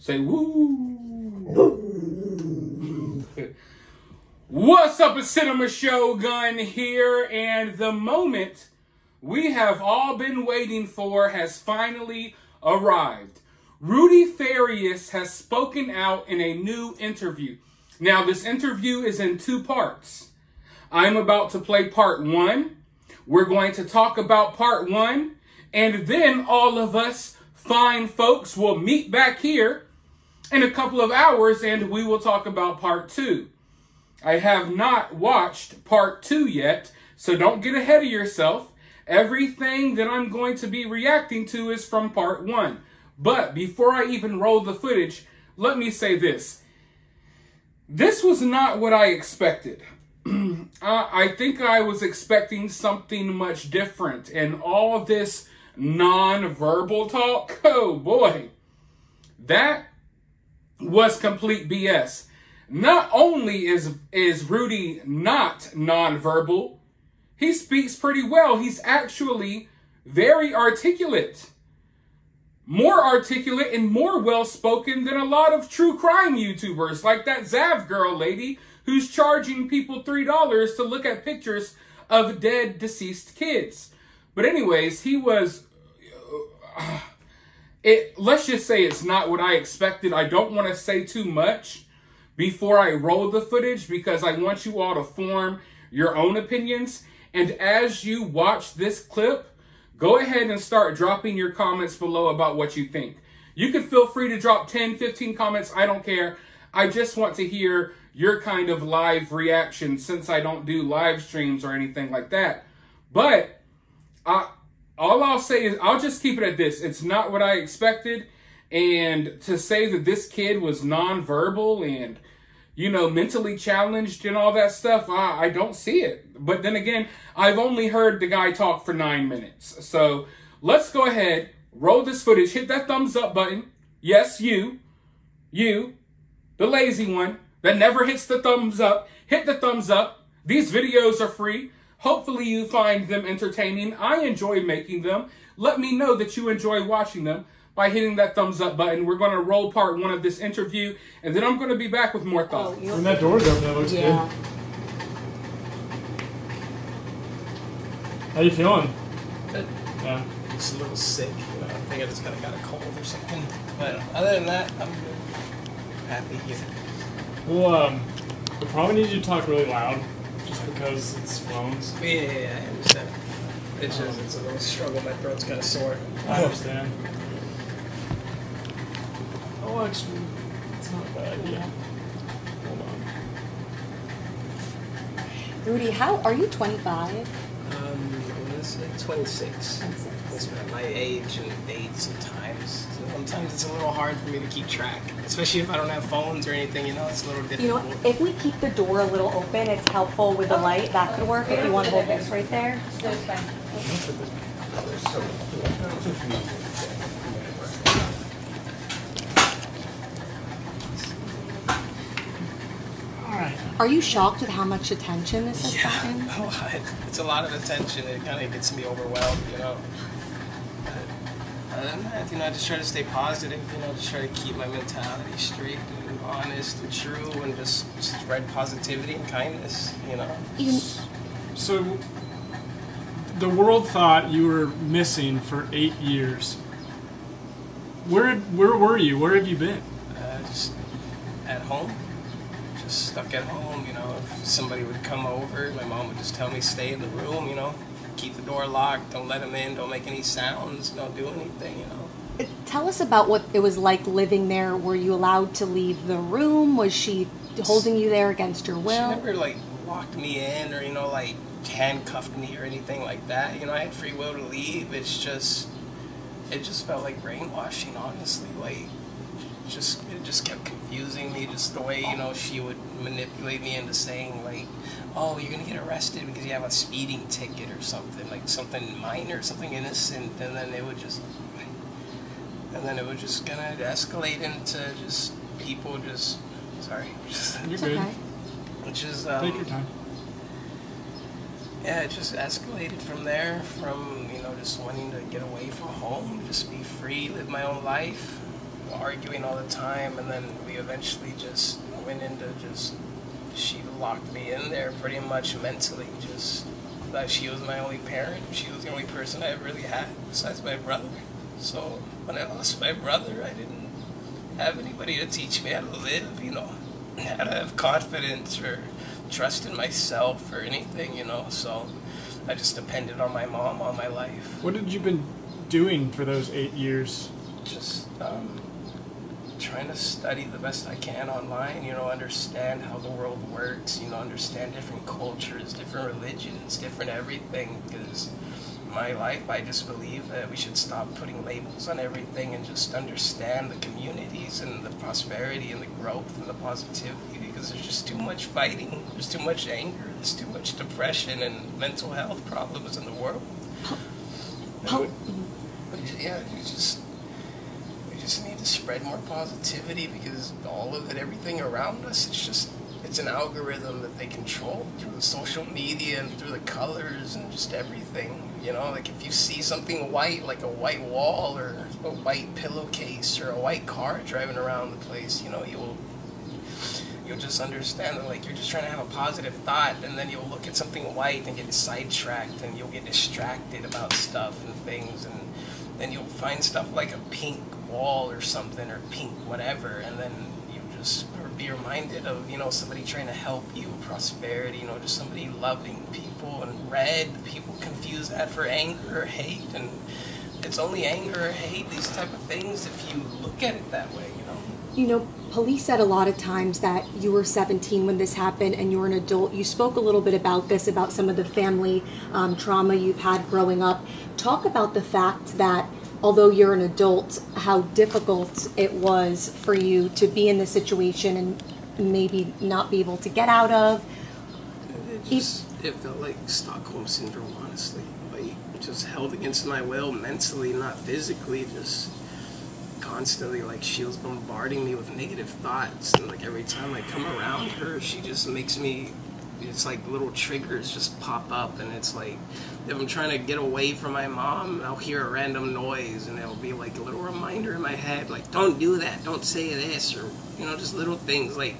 Say woo. What's up, a Cinema Shogun here, and the moment we have all been waiting for has finally arrived. Rudy Farias has spoken out in a new interview. Now, this interview is in two parts. I'm about to play part one. We're going to talk about part one, and then all of us fine folks will meet back here in a couple of hours, and we will talk about part two. I have not watched part two yet, so don't get ahead of yourself. Everything that I'm going to be reacting to is from part one. But before I even roll the footage, let me say this. This was not what I expected. I think I was expecting something much different. And all this non-verbal talk, oh boy, that was complete BS. Not only is Rudy not non-verbal, he speaks pretty well. He's actually very articulate. More articulate and more well-spoken than a lot of true crime YouTubers, like that Zav girl lady who's charging people $3 to look at pictures of dead, deceased kids. But anyways, he was... let's just say it's not what I expected. I don't want to say too much before I roll the footage because I want you all to form your own opinions. And as you watch this clip, go ahead and start dropping your comments below about what you think. You can feel free to drop 10, 15 comments. I don't care. I just want to hear your kind of live reaction since I don't do live streams or anything like that. But all I'll say is I'll just keep it at this. It's not what I expected. And to say that this kid was nonverbal and, you know, mentally challenged and all that stuff, I don't see it. But then again, I've only heard the guy talk for 9 minutes. So let's go ahead, roll this footage, hit that thumbs up button. Yes, you, the lazy one that never hits the thumbs up, hit the thumbs up. These videos are free. Hopefully you find them entertaining. I enjoy making them. Let me know that you enjoy watching them by hitting that thumbs up button. We're going to roll part one of this interview, and then I'm going to be back with more thoughts. When that door's open, that looks good. How you feeling? Good. Yeah. Just a little sick. You know, I think I just kind of got a cold or something. But other than that, I'm good. Happy here. Well, we probably need you to talk really loud, just because it's phones. Yeah, I understand. It's just, it's a little struggle. My throat's kind of sore. I understand. Oh, actually, it's not a bad idea. Hold on. Rudy, are you 25? What is it? 26. 26. That's about my age and dates sometimes. So sometimes it's a little hard for me to keep track, especially if I don't have phones or anything. You know, it's a little difficult. You know what? If we keep the door a little open, it's helpful with the light. That could work if you want to hold this right there. So it's fine. Are you shocked at how much attention this has gotten? Yeah, a lot. It's a lot of attention. It kind of gets me overwhelmed, you know. But other than that, you know, I just try to stay positive, you know, just try to keep my mentality straight and honest and true and just spread positivity and kindness, you know. So, the world thought you were missing for 8 years. Where were you? Where have you been? Just at home. Just stuck at home, you know. If somebody would come over, my mom would just tell me stay in the room, you know. Keep the door locked, don't let them in, don't make any sounds, don't do anything, you know. Tell us about what it was like living there. Were you allowed to leave the room? Was she holding you there against your will? She never, like, locked me in or, you know, like, handcuffed me or anything like that. You know, I had free will to leave. It just felt like brainwashing, honestly. Like, it just kept confusing me, just the way, you know, she would manipulate me into saying, like, oh, you're gonna get arrested because you have a speeding ticket or something, like something minor, something innocent, and then it would just kind of escalate into just people just, sorry. You're good. Okay. Which is, Take your time. Yeah, it just escalated from there, from, you know, just wanting to get away from home, just be free, live my own life. arguing all the time, and then we eventually just went into she locked me in there pretty much mentally, just that she was my only parent. She was the only person I really had besides my brother. So when I lost my brother, I didn't have anybody to teach me how to live, you know, how to have confidence or trust in myself or anything, you know. So I just depended on my mom all my life. What had you been doing for those 8 years? Just trying to study the best I can online, you know, understand how the world works, you know, understand different cultures, different religions, different everything, because my life, I just believe that we should stop putting labels on everything and just understand the communities and the prosperity and the growth and the positivity, because there's just too much fighting, there's too much anger, there's too much depression and mental health problems in the world. Yeah, we just need to spread more positivity, because all of it, everything around us, it's an algorithm that they control through the social media and through the colors and just everything. You know, like if you see something white, like a white wall or a white pillowcase or a white car driving around the place, you know, you'll just understand that, like, you're just trying to have a positive thought, and then you'll look at something white and get sidetracked, and you'll get distracted about stuff and things, and then you'll find stuff like a pink wall or something, or pink whatever, and then you just be reminded of, you know, somebody trying to help you, prosperity, you know, just somebody loving people. And red, people confuse that for anger or hate, and it's only anger or hate, these type of things, if you look at it that way, you know. You know, police said a lot of times that you were 17 when this happened and you were an adult. You spoke a little bit about this, about some of the family trauma you've had growing up. Talk about the fact that although you're an adult, how difficult it was for you to be in this situation and maybe not be able to get out of. It felt like Stockholm Syndrome, honestly. Like, just held against my will mentally, not physically, just constantly, like, she was bombarding me with negative thoughts, and like every time I come around her, she just makes me, it's like little triggers just pop up, and it's like if I'm trying to get away from my mom, I'll hear a random noise, and it'll be like a little reminder in my head, like, don't do that, don't say this, or, you know, just little things. Like,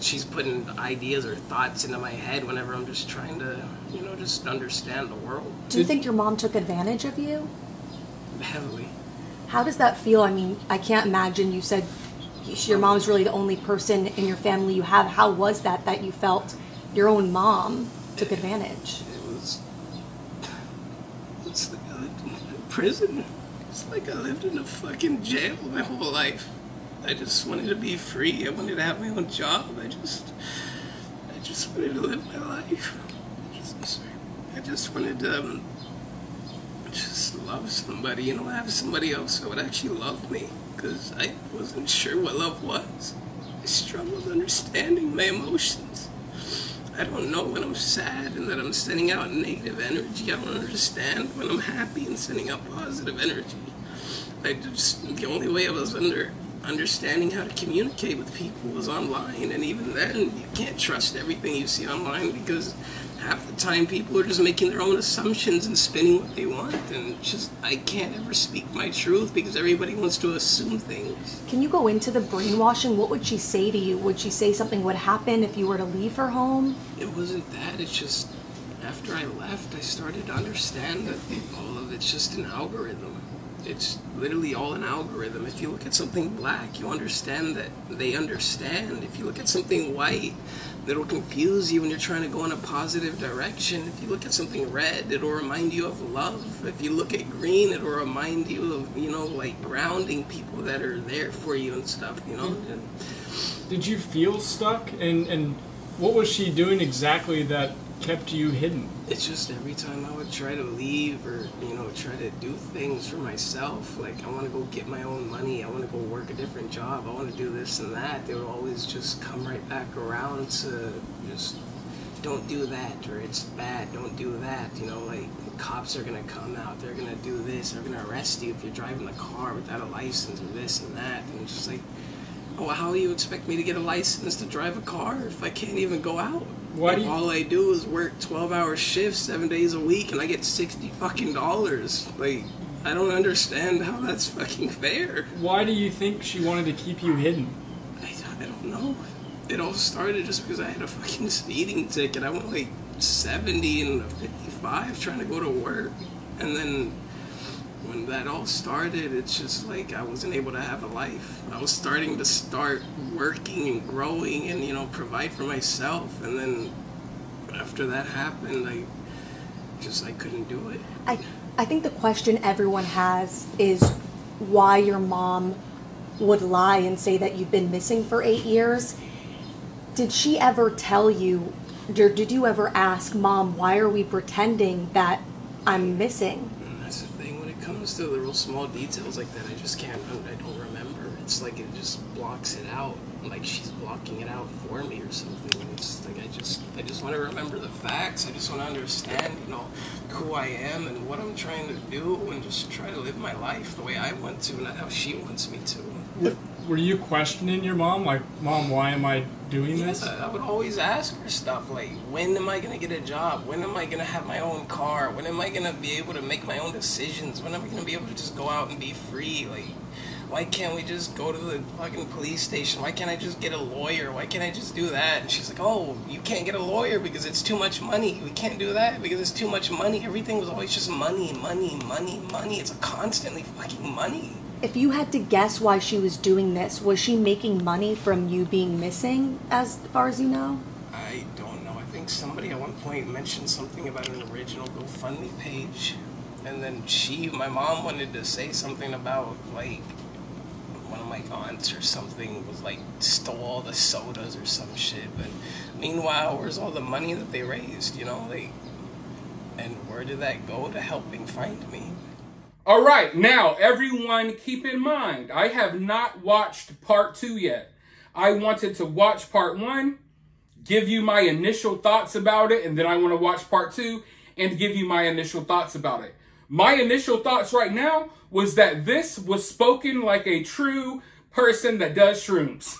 she's putting ideas or thoughts into my head whenever I'm just trying to, you know, just understand the world. Do you think your mom took advantage of you? Heavily. How does that feel? I mean, I can't imagine. You said your mom's really the only person in your family you have. How was that you felt your own mom took advantage? It's like I lived in prison. It's like I lived in a fucking jail my whole life. I just wanted to be free. I wanted to have my own job. I just wanted to live my life. I just wanted to just love somebody, you know, have somebody else that would actually love me, because I wasn't sure what love was. I struggled understanding my emotions. I don't know when I'm sad and that I'm sending out negative energy. I don't understand when I'm happy and sending out positive energy. The only way I was understanding how to communicate with people was online, and even then, you can't trust everything you see online, because half the time people are just making their own assumptions and spinning what they want, and just, I can't ever speak my truth because everybody wants to assume things. Can you go into the brainwashing? What would she say to you? Would she say something would happen if you were to leave her home? It wasn't that, it's just, after I left, I started to understand that all of it's just an algorithm. It's literally all an algorithm. If you look at something black, you understand that they understand. If you look at something white, it'll confuse you when you're trying to go in a positive direction. If you look at something red, it'll remind you of love. If you look at green, it'll remind you of, you know, like grounding people that are there for you and stuff, you know. Did you feel stuck? And what was she doing exactly that kept you hidden? It's just every time I would try to leave or, you know, try to do things for myself, like I want to go get my own money, I want to go work a different job, I want to do this and that, they would always just come right back around to just, don't do that, or it's bad, don't do that, you know, like the cops are going to come out, they're going to do this, they're going to arrest you if you're driving a car without a license or this and that, and it's just like, oh, how do you expect me to get a license to drive a car if I can't even go out? Why if all I do is work 12-hour shifts 7 days a week and I get $60 fucking. Like, I don't understand how that's fucking fair. Why do you think she wanted to keep you hidden? I don't know. It all started just because I had a fucking speeding ticket. I went like 70 and 55 trying to go to work. And then when that all started, it's just like I wasn't able to have a life. I was starting to start working and growing and, you know, provide for myself. And then after that happened, I couldn't do it. I think the question everyone has is why your mom would lie and say that you've been missing for 8 years. Did she ever tell you, or did you ever ask, Mom, why are we pretending that I'm missing? And that's the thing, when it comes to the real small details like that, I don't remember. It's like it just blocks it out, like she's blocking it out for me or something. It's like I just want to remember the facts. I just want to understand, you know, who I am and what I'm trying to do, and just try to live my life the way I want to, not how she wants me to. Were you questioning your mom, like, Mom, why am I doing this? I would always ask her stuff like, when am I going to get a job? When am I going to have my own car? When am I going to be able to make my own decisions? When am I going to be able to just go out and be free? Like, why can't we just go to the fucking police station? Why can't I just get a lawyer? Why can't I just do that? And she's like, oh, you can't get a lawyer because it's too much money. We can't do that because it's too much money. Everything was always just money, money, money, money. It's constantly fucking money. If you had to guess why she was doing this, was she making money from you being missing, as far as you know? I don't know. I think somebody at one point mentioned something about an original GoFundMe page. And then my mom wanted to say something about, like, one of my aunts or something was, like, stole all the sodas or some shit. But meanwhile, where's all the money that they raised, you know? Like, and where did that go to helping find me? All right, now, everyone, keep in mind, I have not watched part 2 yet. I wanted to watch part 1, give you my initial thoughts about it, and then I want to watch part 2 and give you my initial thoughts about it. My initial thoughts right now was that this was spoken like a true person that does shrooms.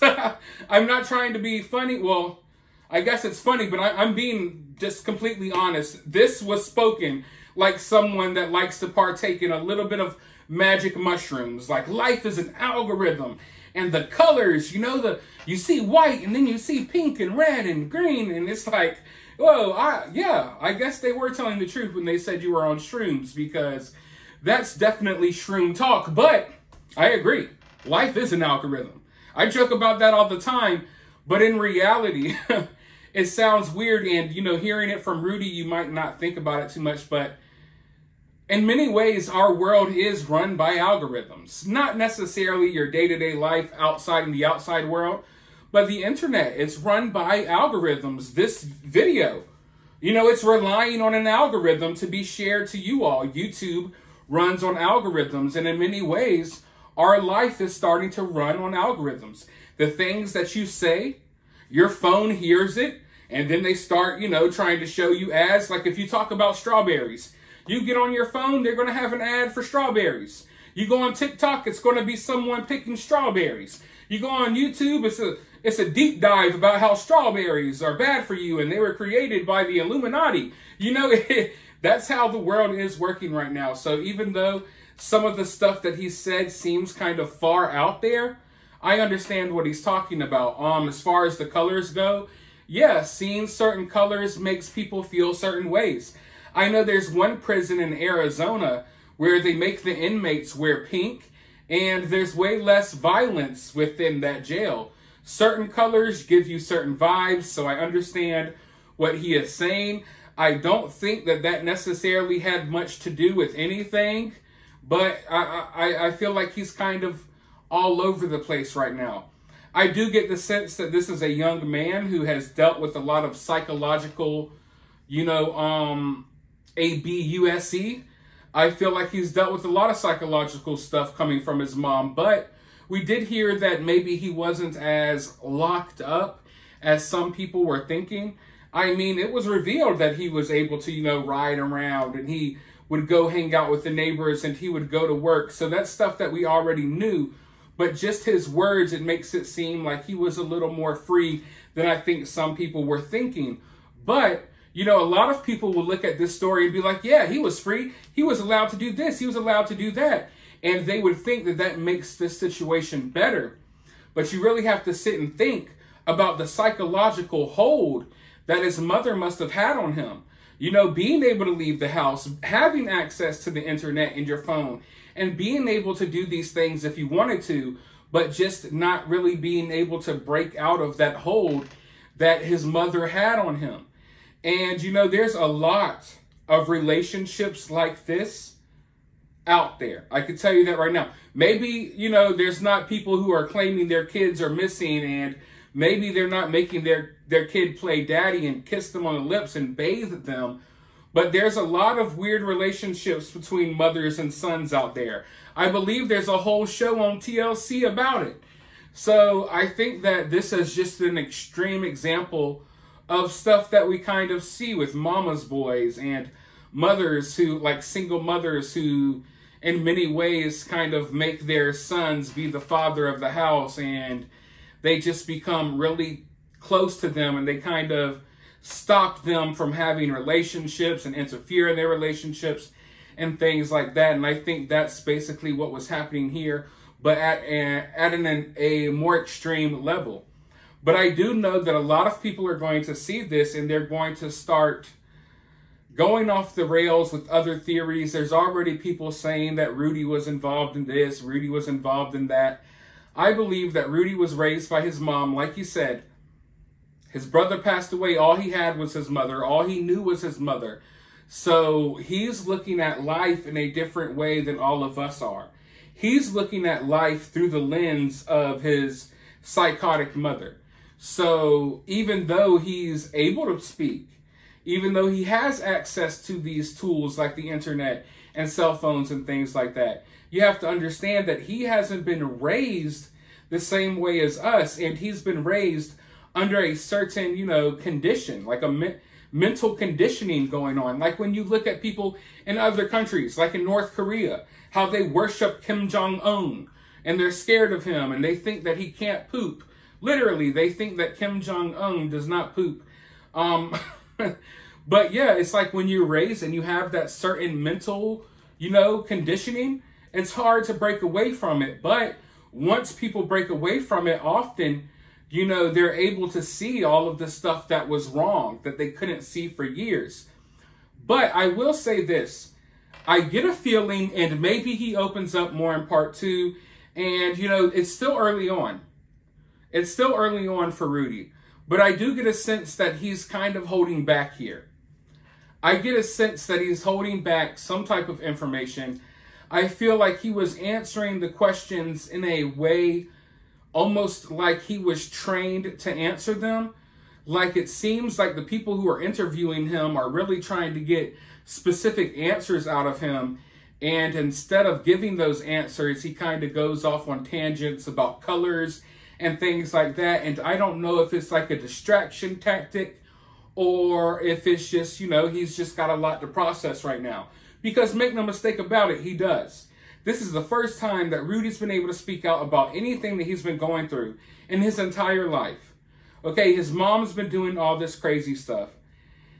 I'm not trying to be funny. Well, I guess it's funny, but I'm being just completely honest. This was spoken like someone that likes to partake in a little bit of magic mushrooms. Like, life is an algorithm, and the colors, you know, you see white and then you see pink and red and green, and it's like, whoa, I guess they were telling the truth when they said you were on shrooms, because that's definitely shroom talk. But I agree, life is an algorithm. I joke about that all the time, but in reality, it sounds weird, and, you know, hearing it from Rudy, you might not think about it too much, but in many ways, our world is run by algorithms. Not necessarily your day-to-day life outside in the outside world, but the internet is run by algorithms. This video, you know, it's relying on an algorithm to be shared to you all. YouTube runs on algorithms, and in many ways, our life is starting to run on algorithms. The things that you say, your phone hears it, and then they start, you know, trying to show you ads. Like if you talk about strawberries, you get on your phone, they're going to have an ad for strawberries. You go on TikTok, it's going to be someone picking strawberries. You go on YouTube, it's a deep dive about how strawberries are bad for you and they were created by the Illuminati. You know, that's how the world is working right now. So even though some of the stuff that he said seems kind of far out there, I understand what he's talking about. As far as the colors go, yeah, seeing certain colors makes people feel certain ways. I know there's one prison in Arizona where they make the inmates wear pink, and there's way less violence within that jail. Certain colors give you certain vibes, so I understand what he is saying. I don't think that that necessarily had much to do with anything, but I feel like he's kind of all over the place right now. I do get the sense that this is a young man who has dealt with a lot of psychological, you know, ABUSE. I feel like he's dealt with a lot of psychological stuff coming from his mom, but we did hear that maybe he wasn't as locked up as some people were thinking. I mean, it was revealed that he was able to, you know, ride around, and he would go hang out with the neighbors, and he would go to work. So that's stuff that we already knew, but just his words, it makes it seem like he was a little more free than I think some people were thinking. But You know, a lot of people will look at this story and be like, yeah, he was free. He was allowed to do this. He was allowed to do that. And they would think that that makes this situation better. But you really have to sit and think about the psychological hold that his mother must have had on him. You know, being able to leave the house, having access to the internet and your phone, and being able to do these things if you wanted to, but just not really being able to break out of that hold that his mother had on him. And, you know, there's a lot of relationships like this out there. I can tell you that right now. Maybe, you know, there's not people who are claiming their kids are missing, and maybe they're not making their kid play daddy and kiss them on the lips and bathe them. But there's a lot of weird relationships between mothers and sons out there. I believe there's a whole show on TLC about it. So I think that this is just an extreme example of stuff that we kind of see with mama's boys and mothers who, like single mothers who in many ways kind of make their sons be the father of the house, and they just become really close to them, and they kind of stop them from having relationships and interfere in their relationships and things like that. And I think that's basically what was happening here, but at a more extreme level. But I do know that a lot of people are going to see this, and they're going to start going off the rails with other theories. There's already people saying that Rudy was involved in this, Rudy was involved in that. I believe that Rudy was raised by his mom. Like you said, his brother passed away. All he had was his mother. All he knew was his mother. So he's looking at life in a different way than all of us are. He's looking at life through the lens of his psychotic mother. So even though he's able to speak, even though he has access to these tools like the internet and cell phones and things like that, you have to understand that he hasn't been raised the same way as us, and he's been raised under a certain, you know, condition, like a mental conditioning going on. Like when you look at people in other countries, like in North Korea, how they worship Kim Jong-un, and they're scared of him, and they think that he can't poop. Literally, they think that Kim Jong-un does not poop. But yeah, it's like when you're raised and you have that certain mental, you know, conditioning, it's hard to break away from it. But once people break away from it, often, you know, they're able to see all of the stuff that was wrong, that they couldn't see for years. But I will say this. I get a feeling, and maybe he opens up more in part 2, and, you know, it's still early on. It's still early on for Rudy. But I do get a sense that he's kind of holding back here. I get a sense that he's holding back some type of information. I feel like he was answering the questions in a way almost like he was trained to answer them. Like it seems like the people who are interviewing him are really trying to get specific answers out of him. And instead of giving those answers, he kind of goes off on tangents about colors and things like that. And I don't know if it's like a distraction tactic or if it's just, you know, he's just got a lot to process right now. Because make no mistake about it, he does. This is the first time that Rudy's been able to speak out about anything that he's been going through in his entire life. Okay, his mom's been doing all this crazy stuff.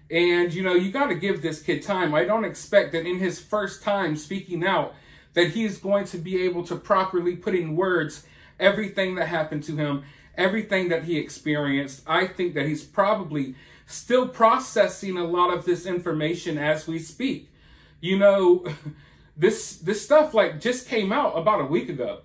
And, you know, you got to give this kid time. I don't expect that in his first time speaking out that he's going to be able to properly put in words everything that happened to him, everything that he experienced. I think that he's probably still processing a lot of this information as we speak. You know, this stuff like just came out about a week ago.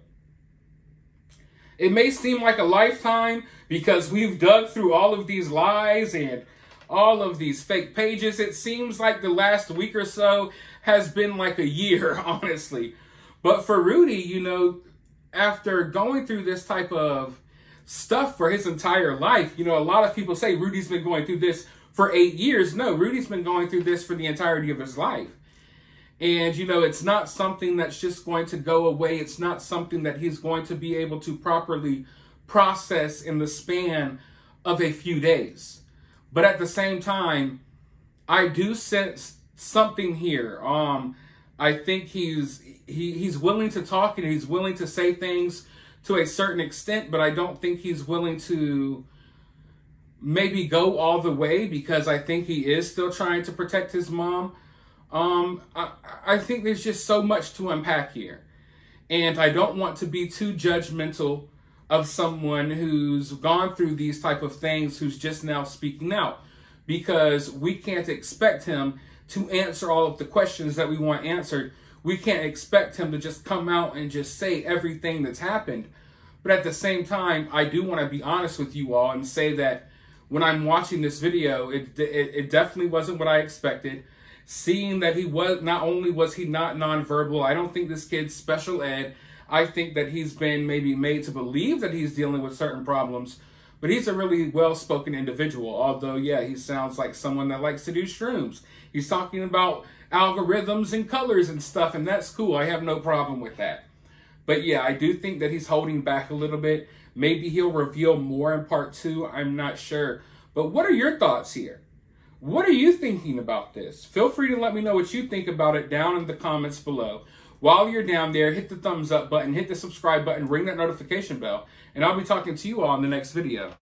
It may seem like a lifetime because we've dug through all of these lies and all of these fake pages. It seems like the last week or so has been like a year, honestly. But for Rudy, you know, after going through this type of stuff for his entire life, you know, a lot of people say Rudy's been going through this for 8 years. No, Rudy's been going through this for the entirety of his life. And, you know, it's not something that's just going to go away. It's not something that he's going to be able to properly process in the span of a few days. But at the same time, I do sense something here. I think he's willing to talk and he's willing to say things to a certain extent, but I don't think he's willing to maybe go all the way, because I think he is still trying to protect his mom. I think there's just so much to unpack here. And I don't want to be too judgmental of someone who's gone through these type of things, who's just now speaking out, because we can't expect him to answer all of the questions that we want answered. We can't expect him to just come out and just say everything that's happened. But at the same time, I do want to be honest with you all and say that when I'm watching this video, it definitely wasn't what I expected. Seeing that he was, not only was he not nonverbal, I don't think this kid's special ed. I think that he's been maybe made to believe that he's dealing with certain problems, but he's a really well-spoken individual. Although, yeah, he sounds like someone that likes to do shrooms. He's talking about algorithms and colors and stuff, and that's cool. I have no problem with that. But yeah, I do think that he's holding back a little bit. Maybe he'll reveal more in part 2. I'm not sure. But what are your thoughts here? What are you thinking about this? Feel free to let me know what you think about it down in the comments below. While you're down there, hit the thumbs up button, hit the subscribe button, ring that notification bell, and I'll be talking to you all in the next video.